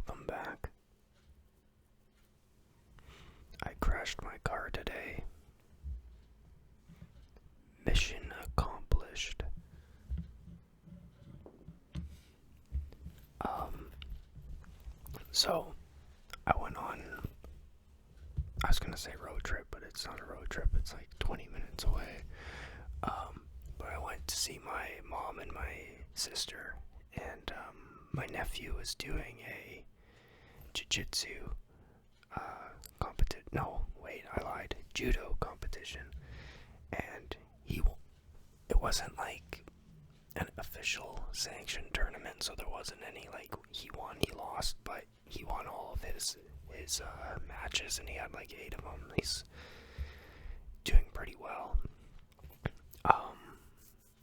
Welcome back. I crashed my car today. Mission accomplished. So I went on, I was gonna say road trip, but it's not a road trip, it's like 20 minutes away. But I went to see my mom and my sister, and my nephew was doing a jiu-jitsu competition. No, wait, I lied. Judo competition. And it wasn't like an official sanctioned tournament, so there wasn't any like he won, he lost, but he won all of his matches, and he had like 8 of them. He's doing pretty well.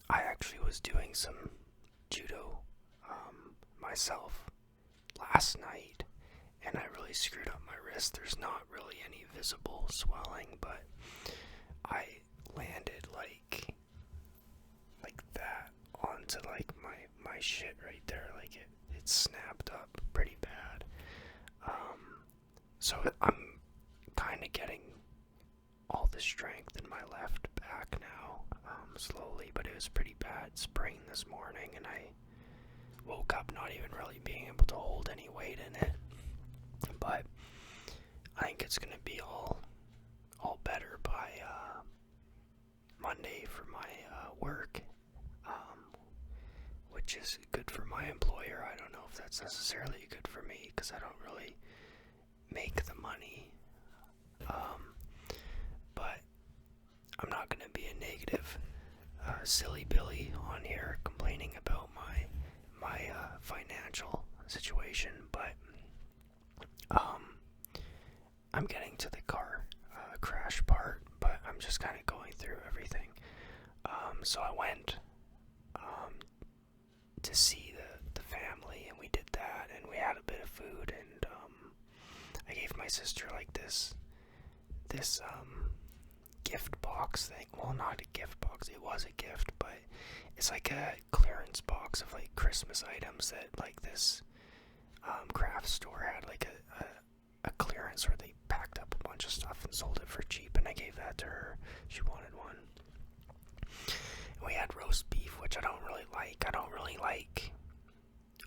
I actually was doing some judo myself last night, and I really screwed up my wrist. There's not really any visible swelling, but I landed like that onto like my shit right there. Like it snapped up pretty bad. So I'm kind of getting all the strength in my left back now, slowly, but it was pretty bad sprain this morning, and I woke up not even really being able to hold any weight in it. But I think it's gonna be all better by Monday for my work, which is good for my employer. I don't know if that's necessarily good for me because I don't really make the money. But I'm not gonna be a negative silly Billy on here complaining about my financial situation, but I'm getting to the car crash part, but I'm just kind of going through everything. So I went to see the family, and we did that, and we had a bit of food, and I gave my sister like this gift box thing. Well, not a gift box, it was a gift, but it's like a clearance box of like Christmas items that like this craft store had, like a clearance where they packed up a bunch of stuff and sold it for cheap, and I gave that to her. She wanted one. And we had roast beef, which I don't really like. I don't really like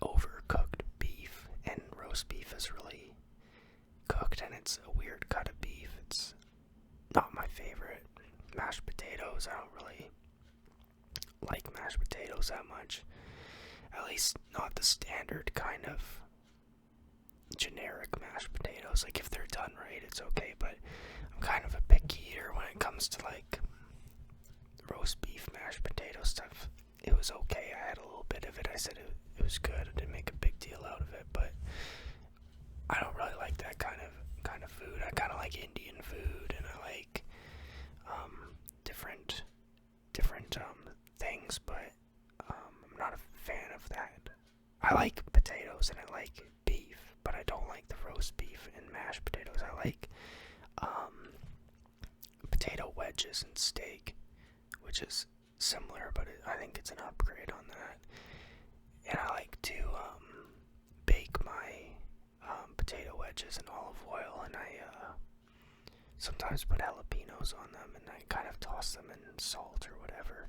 overcooked beef, and roast beef is really cooked, and it's a weird cut of beef. It's not my favorite. Mashed potatoes, I don't really like mashed potatoes that much. At least not the standard kind of generic mashed potatoes. Like if they're done right, it's okay, but I'm kind of a picky eater when it comes to like roast beef, mashed potato stuff. It was okay. I had a little bit of it. I said it was good. I didn't make a big deal out of it, but I don't really like that kind of food. I kind of like Indian food, and I like different things, but I'm not a fan of that. I like potatoes and I like beef, but I don't like the roast beef and mashed potatoes. I like potato wedges and steak, which is similar, but I think it's an upgrade on that. And I like to bake my potato wedges in olive oil, and I sometimes put jalapenos on them, and I kind of toss them in salt or whatever.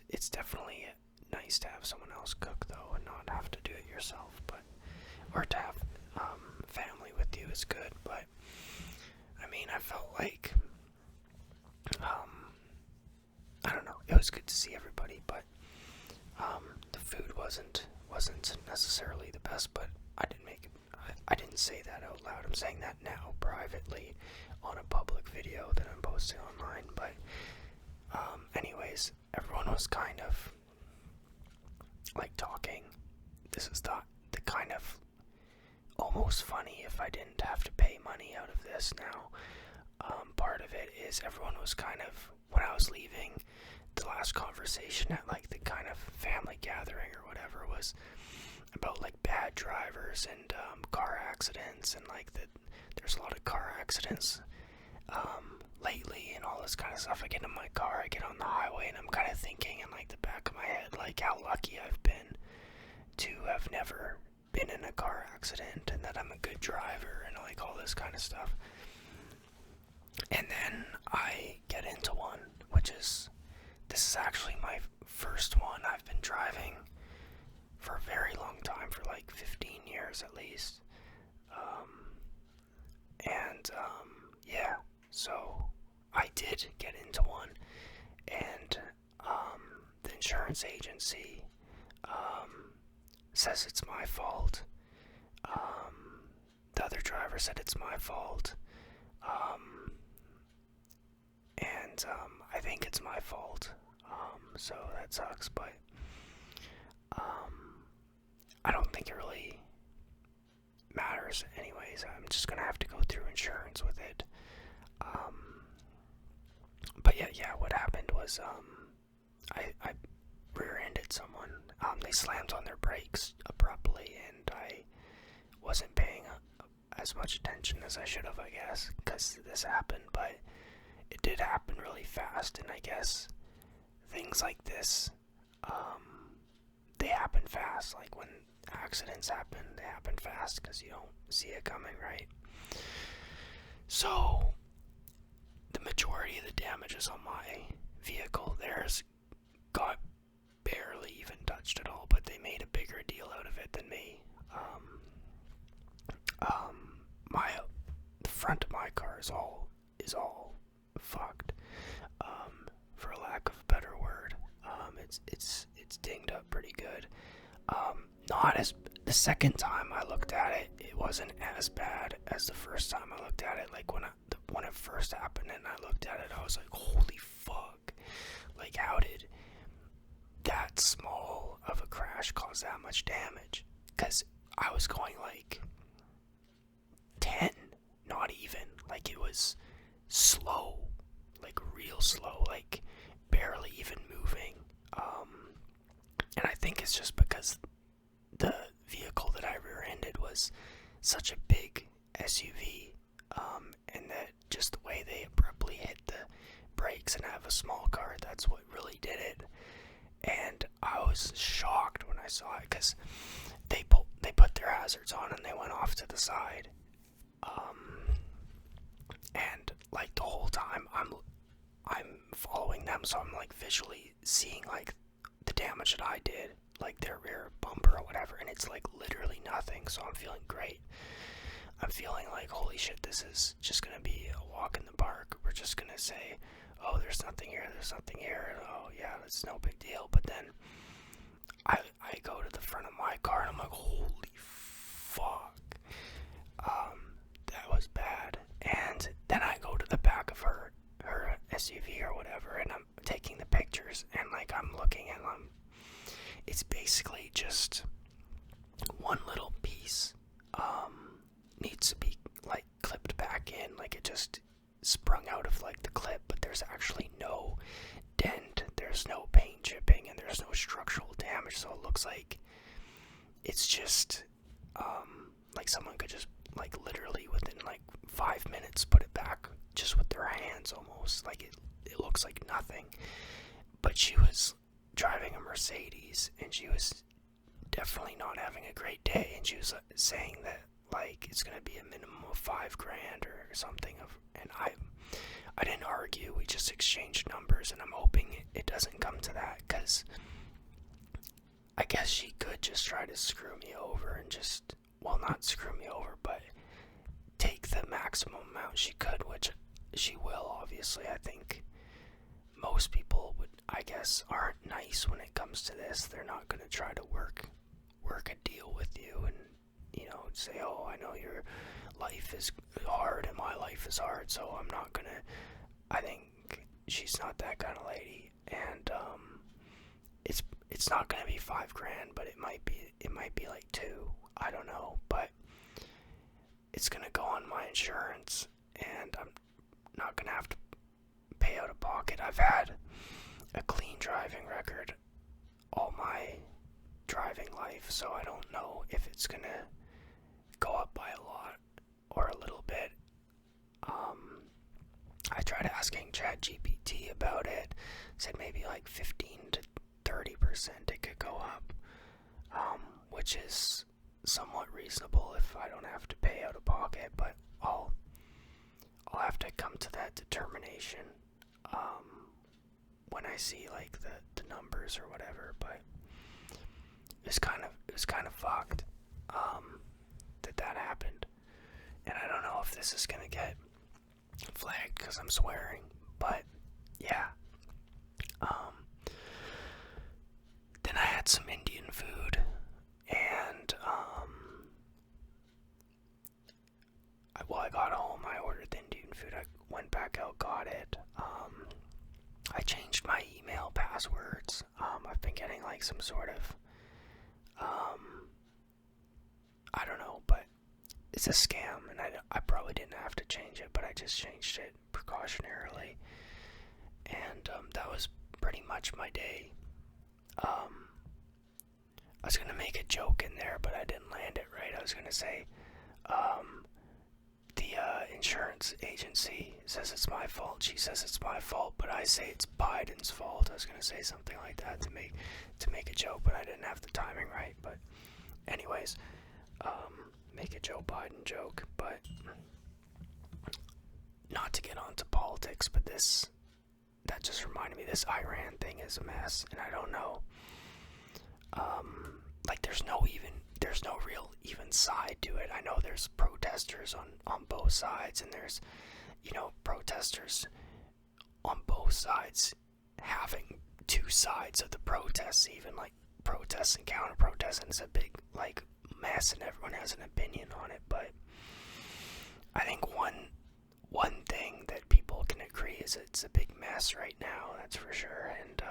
It's definitely nice to have someone else cook though, and not have to do it yourself, or to have family with you is good. But I mean, I felt like I don't know, it was good to see everybody, but the food wasn't necessarily the best. But I didn't say that out loud. I'm saying that now privately on a public video that I'm posting online. But anyways, everyone was kind of like talking. This is the kind of almost funny if I didn't have to pay money out of this now. Part of it is everyone was kind of, when I was leaving, the last conversation at like the kind of family gathering or whatever was about like bad drivers and car accidents, and like that there's a lot of car accidents lately and all this kind of stuff. I get in my car, I get on the highway, and I'm kind of thinking in like the back of my head like how lucky I've been to have never been in a car accident and that I'm a good driver and like all this kind of stuff. And then I get into one, this is actually my first one. I've been driving for a very long time, for like 15 years at least. Yeah, so I did get into one, and the insurance agency says it's my fault. The other driver said it's my fault. And I think it's my fault. So that sucks, but I don't think it really matters anyways. I'm just gonna have to go through insurance with it. But yeah, what happened was I rear-ended someone. They slammed on their brakes abruptly, and I wasn't paying as much attention as I should have, I guess, because this happened. But it did happen really fast, and I guess things like this, they happen fast. Like when accidents happen, they happen fast because you don't see it coming, right? So the majority of the damages on my vehicle, theirs got barely even touched at all, but they made a bigger deal out of it than me. The front of my car is all fucked, for a lack of a better word. It's dinged up pretty good. Not as the second time I looked at it, it wasn't as bad as the first time I looked at it. Like when it first happened and I looked at it, I was like, holy fuck! Like, how did that small of a crash cause that much damage? Because I was going like 10, not even. Like, it was slow, like real slow, like barely even moving. And I think it's just because the vehicle that I rear-ended was such a big SUV, and that just the way they abruptly hit the brakes, and I have a small car, that's what really did it. And I was shocked when I saw it, because they put their hazards on and they went off to the side. And like the whole time I'm following them, so I'm like visually seeing like the damage that I did, like their rear bumper or whatever, and it's like literally nothing. So I'm feeling great. I'm feeling like, holy shit, this is just gonna be a walk in the park. We're just gonna say, oh, there's nothing here, and oh yeah, it's no big deal. But then I go to the front of my car and I'm like, holy fuck, that was bad. And then I go to the back of her SUV or whatever, and I'm taking the pictures, and like I'm looking, and it's basically just one little piece needs to be like clipped back in, like it just sprung out of like the clip, but there's actually no dent, there's no paint chipping, and there's no structural damage. So it looks like it's just like someone could just like literally within like 5 minutes put it back just with their hands almost. Like it looks like nothing. But she was driving a Mercedes, and she was definitely not having a great day, and she was saying that like it's gonna be a minimum of $5,000 or something. And I didn't argue, we just exchanged numbers, and I'm hoping it doesn't come to that, because I guess she could just try to screw me over and just, well, not screw me over, but take the maximum amount she could, which she will, obviously. I think most people would, I guess, aren't nice when it comes to this. They're not going to try to work a deal with you and, you know, say, oh, I know your life is hard and my life is hard, so I'm not going to. I think she's not that kind of lady, and it's not going to be $5,000, but it might be like 2. I don't know, but it's going to go on my insurance, and I'm not going to have to pay out of pocket. I've had a clean driving record all my driving life, so I don't know if it's going to go up by a lot or a little bit. I tried asking ChatGPT about it, said maybe like 15 to 30% it could go up. which is somewhat reasonable if I don't have to pay out of pocket, but I'll have to come to that determination when I see like the numbers or whatever. But it was kind of fucked that happened, and I don't know if this is gonna get flagged because I'm swearing, but yeah. Then I had some Indian food, and I got home, I ordered the Indian food, I went back out, got it. I changed my email passwords. I've been getting like some sort of, I don't know, but it's a scam, and I probably didn't have to change it, but I just changed it precautionarily, and that was pretty much my day. I was gonna make a joke in there, but I didn't land it right. I was gonna say, the insurance agency says it's my fault. She says it's my fault, but I say it's Biden's fault. I was gonna say something like that to make a joke, but I didn't have the timing right. But anyways, make a Joe Biden joke, but not to get onto politics, but that just reminded me, this Iran thing is a mess, and I don't know. Like there's no real even side to it. I know there's protesters on both sides, and there's, protesters on both sides having two sides of the protests, even like protests and counter protests, and it's a big like mess, and everyone has an opinion on it. But I think one thing that people can agree is it's a big mess right now, that's for sure, and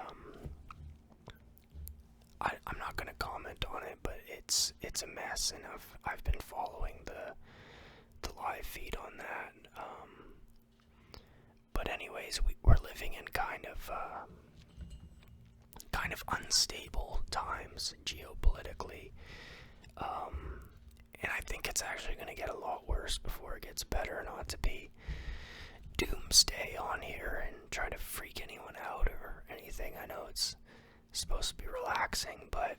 I'm not going to comment on it, but it's a mess, and I've been following the live feed on that. But anyways, we're living in kind of unstable times geopolitically, and I think it's actually going to get a lot worse before it gets better. Not to be doomsday on here and try to freak anyone out or anything. I know it's supposed to be relaxing, but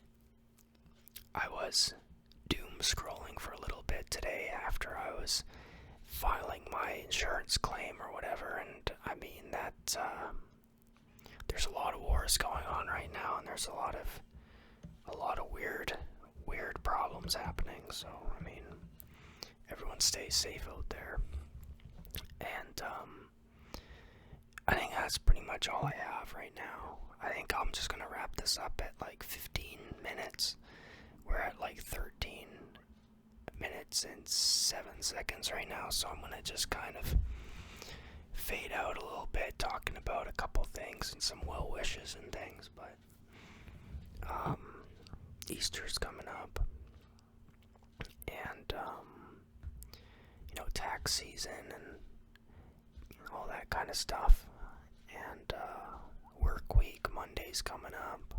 I was doom scrolling for a little bit today after I was filing my insurance claim or whatever, and I mean that there's a lot of wars going on right now, and there's a lot of weird problems happening. So I mean, everyone stay safe out there, and I think that's pretty much all I have right now. I think I'm just gonna wrap this up at like 15 minutes. We're at like 13 minutes and 7 seconds right now, so I'm gonna just kind of fade out a little bit, talking about a couple things and some well wishes and things. But Easter's coming up, and tax season and all that kind of stuff, and work week, Monday's coming up.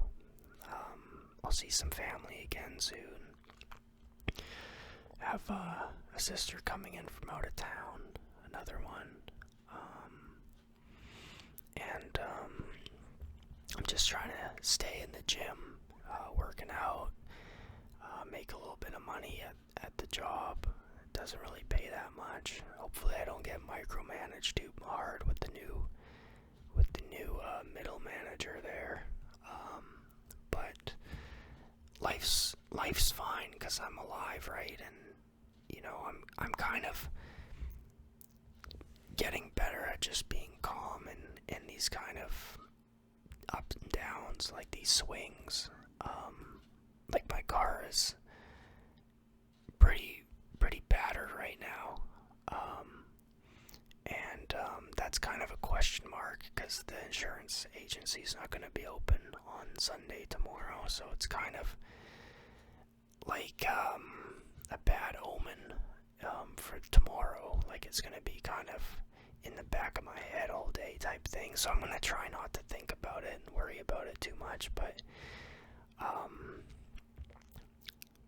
I'll see some family again soon. Have a sister coming in from out of town, another one, and I'm just trying to stay in the gym, working out, make a little bit of money at the job. It doesn't really pay that much. Hopefully I don't get micromanaged too hard with the new middle manager there. But life's fine because I'm alive, right? And I'm kind of getting better at just being calm in these kind of ups and downs, like these swings. Like my car is pretty battered right now, and that's kind of a question mark because the insurance agency is not going to be open on Sunday tomorrow, so it's kind of like a bad omen for tomorrow. Like it's going to be kind of in the back of my head all day type thing, so I'm going to try not to think about it and worry about it too much, but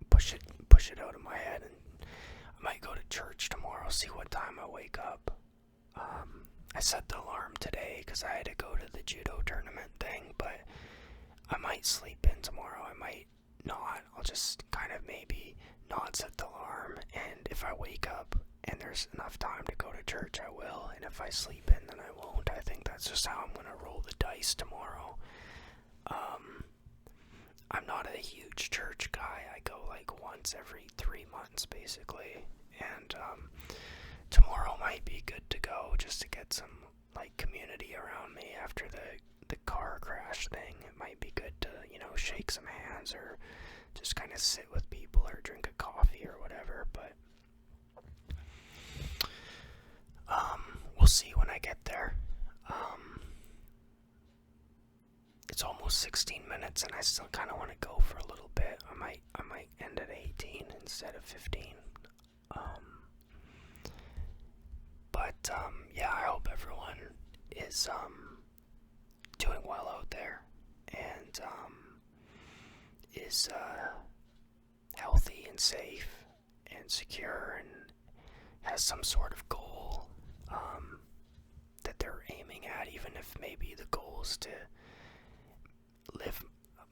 push it out of my head. And I might go to church tomorrow, see what time I wake up. I set the alarm today because I had to go to the judo tournament thing, but I might sleep in tomorrow. I might not. I'll just kind of maybe not set the alarm, and if I wake up and there's enough time to go to church, I will, and if I sleep in, then I won't. I think that's just how I'm gonna roll the dice tomorrow. I'm not a huge church guy. I go like once every 3 months, basically, and tomorrow might be good to go just to get some like community around me after the car crash thing. It might be good to, shake some hands or just kind of sit with people or drink a coffee or whatever, but we'll see when I get there. It's almost 16 minutes and I still kind of want to go for a little bit. I might end at 18 instead of 15. But yeah, I hope everyone is doing well out there and is healthy and safe and secure and has some sort of goal that they're aiming at, even if maybe the goal is to live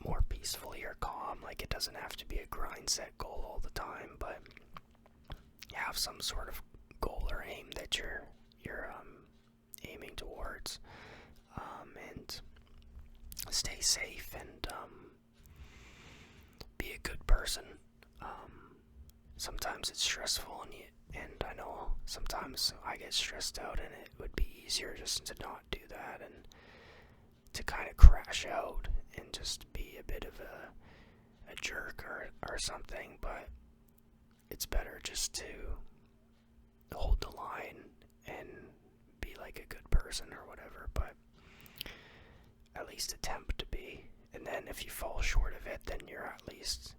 more peacefully or calm. Like, it doesn't have to be a grind set goal all the time, but you have some sort of goal or aim that you're aiming towards, and stay safe and be a good person. Sometimes it's stressful, and I know sometimes I get stressed out, and it would be easier just to not do that and to kind of crash out and just be a bit of a jerk or something, but it's better just to hold the line and be like a good person or whatever, but at least attempt to be. And then if you fall short of it, then you're at least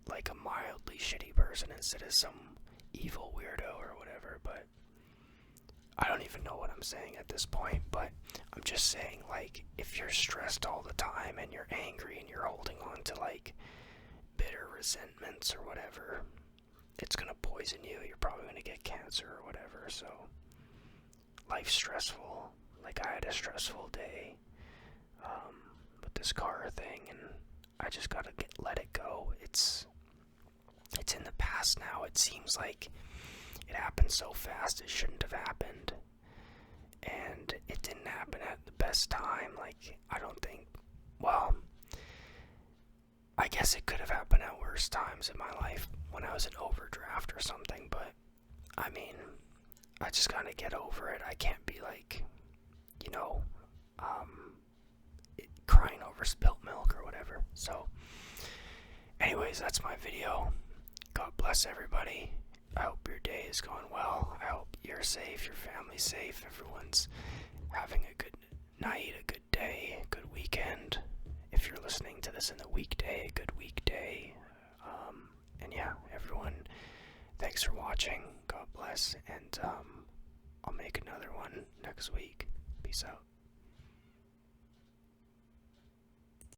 like a mildly shitty person instead of some evil weirdo or whatever. But I don't even know what I'm saying at this point, but I'm just saying, like, if you're stressed all the time and you're angry and you're holding on to like bitter resentments or whatever, it's gonna poison you. You're probably gonna get cancer or whatever. So life's stressful. Like, I had a stressful day with this car thing, and I just gotta let it go. It's in the past now. It seems like it happened so fast it shouldn't have happened, and it didn't happen at the best time. Like, I don't think, well, I guess it could have happened at worse times in my life when I was in overdraft or something, but I mean, I just gotta get over it. I can't be like, crying over spilt milk or whatever. So anyways, that's my video. God bless everybody. I hope your day is going well. I hope you're safe, your family's safe, everyone's having a good night, a good day, a good weekend. If you're listening to this in the weekday, a good weekday. And yeah, everyone, thanks for watching. God bless, and I'll make another one next week. Peace out.